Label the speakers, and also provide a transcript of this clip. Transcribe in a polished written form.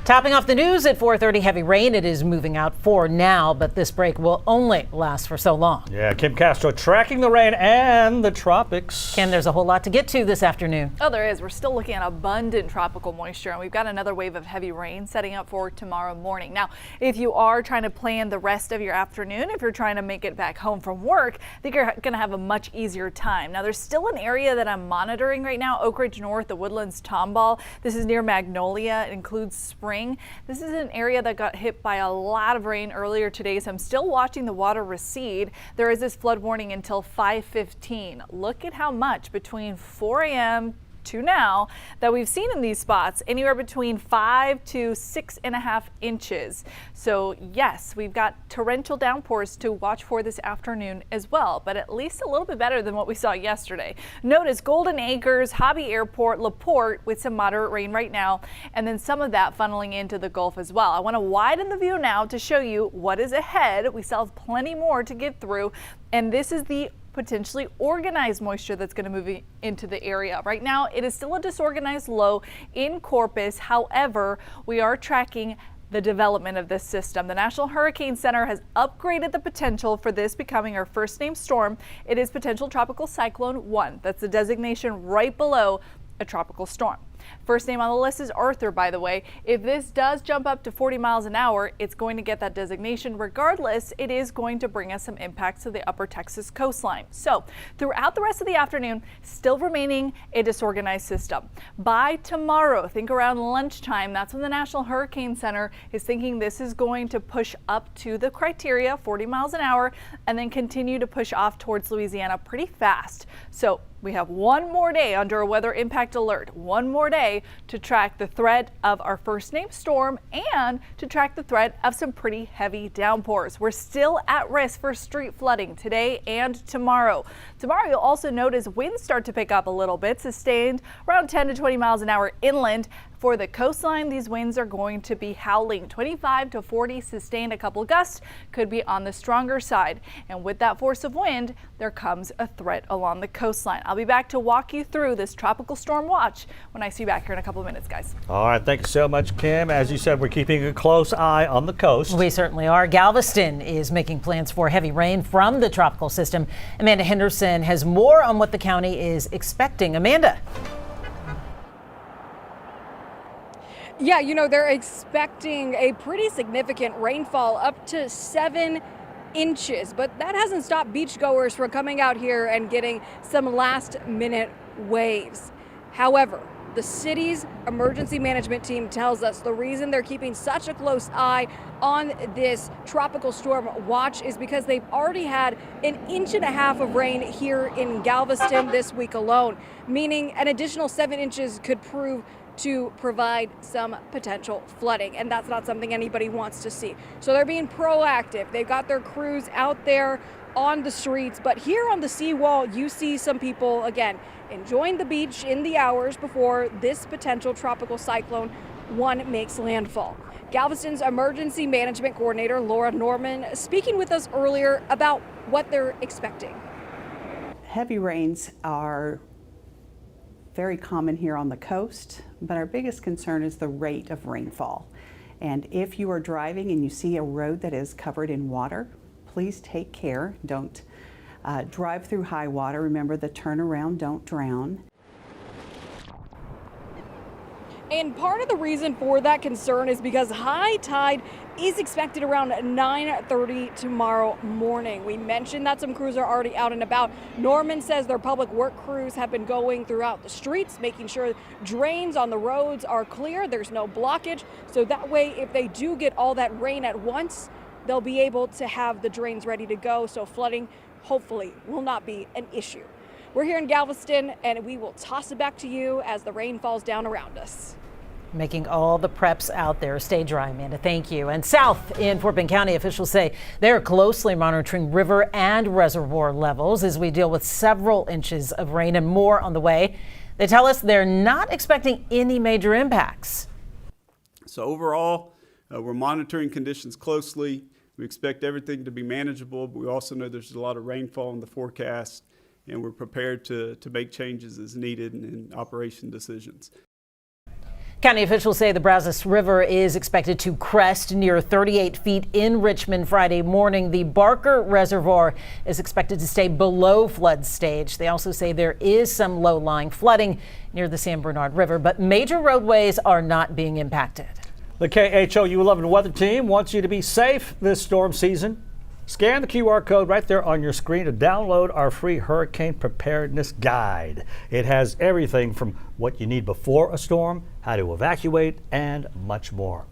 Speaker 1: Topping off the news at 4:30, heavy rain. It is moving out for now, but this break will only last for so long.
Speaker 2: Yeah, Kim Castro tracking the rain and the tropics.
Speaker 1: Kim, there's a whole lot to get to this afternoon.
Speaker 3: Oh, there is. We're still looking at abundant tropical moisture, and we've got another wave of heavy rain setting up for tomorrow morning. Now, if you are trying to plan the rest of your afternoon, if you're trying to make it back home from work, I think you're going to have a much easier time. Now, there's still an area that I'm monitoring right now, Oak Ridge North, the Woodlands Tomball. This is near Magnolia. It includes Spring. This is an area that got hit by a lot of rain earlier today, so I'm still watching the water recede. There is this flood warning until 5:15. Look at how much between 4 a.m. to now that we've seen in these spots, anywhere between 5 to 6.5 inches. So yes, we've got torrential downpours to watch for this afternoon as well, but at least a little bit better than what we saw yesterday. Notice Golden Acres, Hobby Airport, LaPorte with some moderate rain right now, and then some of that funneling into the Gulf as well. I want to widen the view now to show you what is ahead. We still have plenty more to get through, and this is the potentially organized moisture that's going to move into the area. Right now, it is still a disorganized low in Corpus. However, we are tracking the development of this system. The National Hurricane Center has upgraded the potential for this becoming our first named storm. It is potential tropical cyclone 1. That's the designation right below a tropical storm. First name on the list is Arthur, by the way. If this does jump up to 40 miles an hour, it's going to get that designation. Regardless, it is going to bring us some impacts to the upper Texas coastline. So throughout the rest of the afternoon, still remaining a disorganized system. By tomorrow, think around lunchtime, that's when the National Hurricane Center is thinking this is going to push up to the criteria, 40 miles an hour, and then continue to push off towards Louisiana pretty fast. So we have one more day under a weather impact alert, one more day to track the threat of our first named storm and to track the threat of some pretty heavy downpours. We're still at risk for street flooding today and tomorrow. Tomorrow you'll also notice winds start to pick up a little bit, sustained around 10 to 20 miles an hour inland. For the coastline, these winds are going to be howling 25 to 40 sustained. A couple gusts could be on the stronger side. And with that force of wind, there comes a threat along the coastline. I'll be back to walk you through this tropical storm watch when I see you back here in a couple of minutes, guys.
Speaker 2: All right, thank you so much, Kim. As you said, we're keeping a close eye on the coast.
Speaker 1: We certainly are. Galveston is making plans for heavy rain from the tropical system. Amanda Henderson has more on what the county is expecting. Amanda.
Speaker 4: Yeah, you know, they're expecting a pretty significant rainfall, up to 7 inches, but that hasn't stopped beachgoers from coming out here and getting some last-minute waves. However, the city's emergency management team tells us the reason they're keeping such a close eye on this tropical storm watch is because they've already had 1.5 inches of rain here in Galveston this week alone, meaning an additional 7 inches could prove to provide some potential flooding, and that's not something anybody wants to see. So they're being proactive. They've got their crews out there on the streets, but here on the seawall, you see some people, again, enjoying the beach in the hours before this potential tropical cyclone 1 makes landfall. Galveston's emergency management coordinator, Laura Norman, speaking with us earlier about what they're expecting.
Speaker 5: Heavy rains are very common here on the coast, but our biggest concern is the rate of rainfall. And if you are driving and you see a road that is covered in water, please take care. Don't drive through high water. Remember the turn around, don't drown.
Speaker 4: And part of the reason for that concern is because high tide is expected around 9:30 tomorrow morning. We mentioned that some crews are already out and about. Norman says their public work crews have been going throughout the streets, making sure drains on the roads are clear, there's no blockage. So that way, if they do get all that rain at once, they'll be able to have the drains ready to go. So flooding, hopefully, will not be an issue. We're here in Galveston, and we will toss it back to you as the rain falls down around us.
Speaker 1: Making all the preps out there. Stay dry, Amanda. Thank you. And south in Fort Bend County, officials say they're closely monitoring river and reservoir levels as we deal with several inches of rain and more on the way. They tell us they're not expecting any major impacts.
Speaker 6: So overall, we're monitoring conditions closely. We expect everything to be manageable, but we also know there's a lot of rainfall in the forecast, and we're prepared to make changes as needed in operation decisions.
Speaker 1: County officials say the Brazos River is expected to crest near 38 feet in Richmond Friday morning. The Barker Reservoir is expected to stay below flood stage. They also say there is some low-lying flooding near the San Bernard River, but major roadways are not being impacted.
Speaker 2: The KHOU 11 weather team wants you to be safe this storm season. Scan the QR code right there on your screen to download our free hurricane preparedness guide. It has everything from what you need before a storm, how to evacuate, and much more.